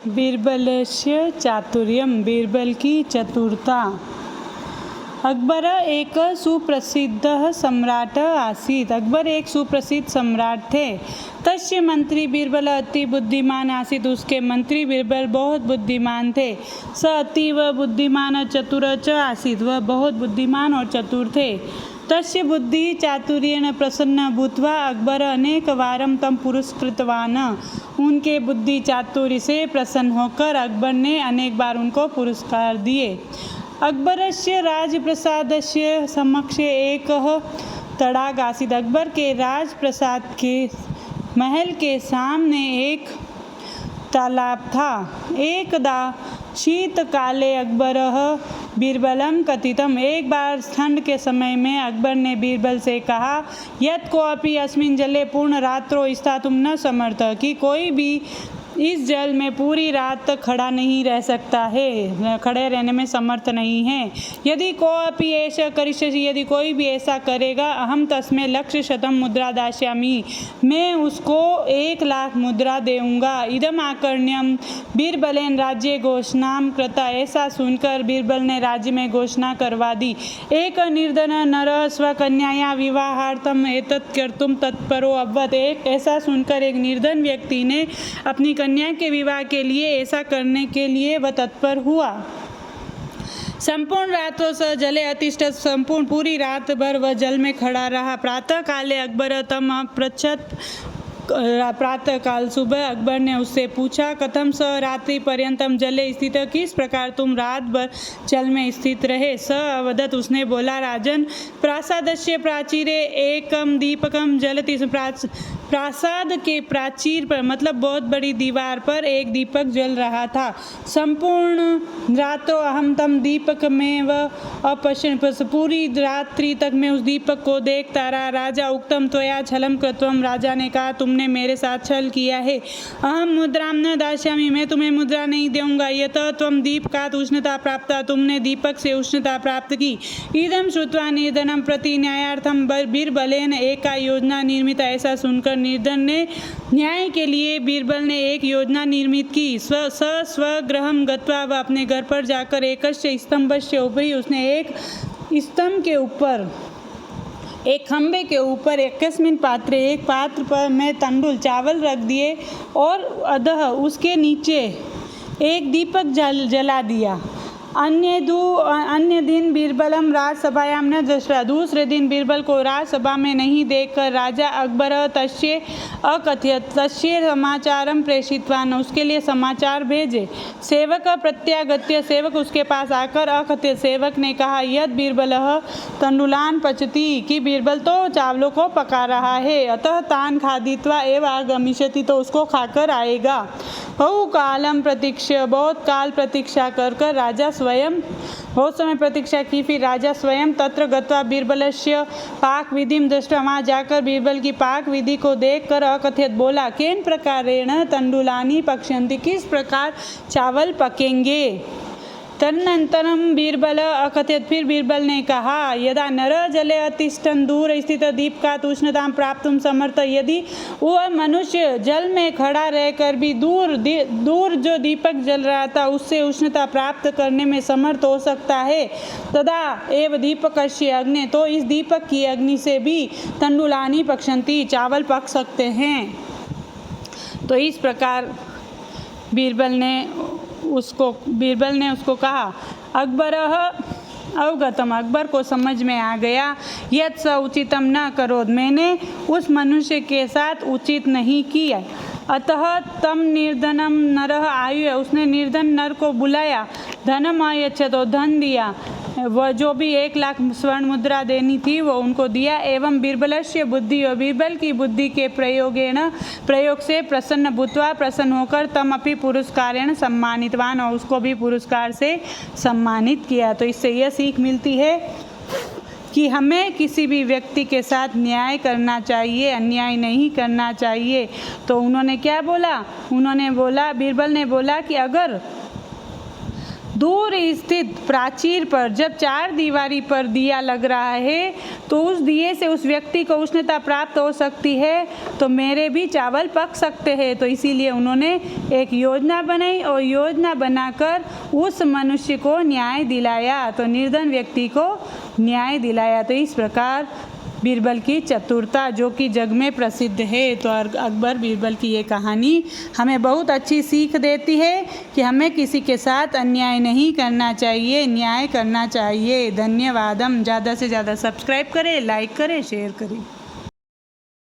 बीरबलस्य चातुर्यम, बीरबल की चतुरता। अकबर एक सुप्रसिद्ध सम्राट आसीत्। अकबर एक सुप्रसिद्ध सम्राट थे। तस्य मंत्री बीरबल अति बुद्धिमान आसीत्। उसके मंत्री बीरबल बहुत बुद्धिमान थे। स अतीव बुद्धिमान चतुर च आसीत्। वह बहुत बुद्धिमान और चतुर थे। तस्य बुद्धि चातुर्येण प्रसन्न भूत्वा अकबर अनेकवारं तं पुरस्कृतवान्। उनके बुद्धि चातुर्य से प्रसन्न होकर अकबर ने अनेक बार उनको पुरस्कार दिए। अकबरस्य राजप्रसादस्य समक्षे एकः तडाग आसीत्। अकबर के राजप्रसाद के महल के सामने एक तालाब था। एकदा शीतकाले अकबरः बीरबलं कथितम्। एक बार ठंड के समय में अकबर ने बीरबल से कहा, यत् कोऽपि अस्मिन् जले पूर्ण रात्रौ स्थातुं न समर्थः, कि कोई भी इस जल में पूरी रात तक खड़ा नहीं रह सकता है, खड़े रहने में समर्थ नहीं है। यदि कोऽपि ऐसा करिष्यति, यदि कोई भी ऐसा करेगा, अहम तस्मै लक्षशतं मुद्रा दास्यामि, मैं उसको 1,00,000 मुद्रा दूंगा। इदम आकर्ण्यम बीरबलेन राज्य घोषणा कृता। ऐसा सुनकर बीरबल ने राज्य में घोषणा करवा दी। एक निर्धन नर स्वकन्याया विवाहार्थम एतत् कर्तुम तत्परो अभवत्। एक ऐसा सुनकर एक निर्धन व्यक्ति ने अपनी कन्या के विवाह के लिए ऐसा करने के लिए वह तत्पर हुआ। संपूर्ण रातों स जले अतिष्ठत्। संपूर्ण पूरी रात भर वह जल में खड़ा रहा। प्रातः काले अकबर तम पृच्छत्। प्रातः काल सुबह अकबर ने उससे पूछा, कथम स रात्रि पर्यंतम जले स्थित, किस प्रकार तुम रात भर जल में स्थित रहे। स अवदत्, उसने बोला, राजन, प्रासादस्य प्राचीरे एकम दीपकम जलति। प्रासाद के प्राचीर पर, मतलब बहुत बड़ी दीवार पर, एक दीपक जल रहा था। संपूर्ण रातों अहम तम दीपक में व अपश्यन्। पूरी रात्रि तक मैं उस दीपक को देखता रहा। राजा उक्तम त्वया छलम कृत्वम। राजा ने कहा, तुमने मेरे साथ छल किया है। अहम मुद्राम न दास्यामि, मैं तुम्हें मुद्रा नहीं दूंगा। यतः त्वं दीपकात् उष्णता प्राप्ता, तुमने दीपक से उष्णता प्राप्त की। इदं श्रुत्वा निर्धनं प्रति न्यायार्थम बीरबलेन एका योजना निर्मिता। ऐसा सुनकर निर्धन ने न्याय के लिए बीरबल ने एक योजना निर्मित की। स्वगृहं गत्वा, वह अपने घर पर जाकर एकस्य स्तंभस्य उपरि, उसने एक स्तंभ के ऊपर, एक खंबे के ऊपर, एकस्मिन् पात्रे, एक पात्र पर में तंडुल चावल रख दिए और अधः उसके नीचे एक दीपक जला दिया। अन्य दिन बीरबलम राजसभायां न दृष्टा। दूसरे दिन बीरबल को राजसभा में नहीं देखकर राजा अकबर तस्य अकथयत्। तस्य समाचारम प्रेषितवान्, उसके लिए समाचार भेजे। सेवक प्रत्यागत्य, सेवक उसके पास आकर अकथयत्, सेवक ने कहा, यद बीरबलः तंडुलान पचति, कि बीरबल तो चावलों को पका रहा है। अतः तान खादित्वा एव आगमिष्यति, तो उसको खाकर आएगा। बहुकालम प्रतीक्ष्य, बहुत काल प्रतीक्षा कर राजा स्वयं, बहुत समय प्रतीक्षा की, फिर राजा स्वयं तत्र गत्वा बीरबलस्य पाक विधिम दृष्ट्वा, वहाँ जाकर बीरबल की पाक विधि को देखकर अकथयत्, बोला, केन प्रकारेण तंडुलानि पक्ष्यन्ति, किस प्रकार चावल पकेंगे। तदनन्तरं बीरबल अकथयत्, फिर बीरबल ने कहा, यदा नर जले अतिष्ठन् दूर स्थित दीपकात् उष्णतां प्राप्तुं समर्थ, यदि वह मनुष्य जल में खड़ा रहकर भी दूर जो दीपक जल रहा था उससे उष्णता प्राप्त करने में समर्थ हो सकता है, तदा एव दीपकस्य अग्नि, तो इस दीपक की अग्नि से भी तंडुलानि पक्ष्यन्ति, चावल पक सकते हैं। तो इस प्रकार बीरबल ने उसको कहा। अकबर अवगतम, अकबर को समझ में आ गया। यत् स उचितम न करोद, मैंने उस मनुष्य के साथ उचित नहीं किया। अतः तम निर्धनम नरः आयु, उसने निर्धन नर को बुलाया। धनम अयच्छत, धन दिया, वह जो भी 1,00,000 स्वर्ण मुद्रा देनी थी वो उनको दिया। एवं बीरबलस्य बुद्धि, और बीरबल की बुद्धि के प्रयोग से प्रसन्न भूत्वा, प्रसन्न होकर तम अपि पुरस्कारेण सम्मानितवान, और उसको भी पुरस्कार से सम्मानित किया। तो इससे यह सीख मिलती है कि हमें किसी भी व्यक्ति के साथ न्याय करना चाहिए, अन्याय नहीं करना चाहिए। तो उन्होंने क्या बोला, बीरबल ने बोला कि अगर दूर स्थित प्राचीर पर जब चार दीवारी पर दिया लग रहा है तो उस दिए से उस व्यक्ति को उष्णता प्राप्त हो सकती है, तो मेरे भी चावल पक सकते हैं। तो इसीलिए उन्होंने एक योजना बनाई और योजना बनाकर उस मनुष्य को न्याय दिलाया, तो निर्धन व्यक्ति को न्याय दिलाया। तो इस प्रकार बीरबल की चतुरता जो कि जग में प्रसिद्ध है। तो अकबर बीरबल की ये कहानी हमें बहुत अच्छी सीख देती है कि हमें किसी के साथ अन्याय नहीं करना चाहिए, न्याय करना चाहिए। धन्यवाद। ज़्यादा से ज़्यादा सब्सक्राइब करें, लाइक करें, शेयर करें।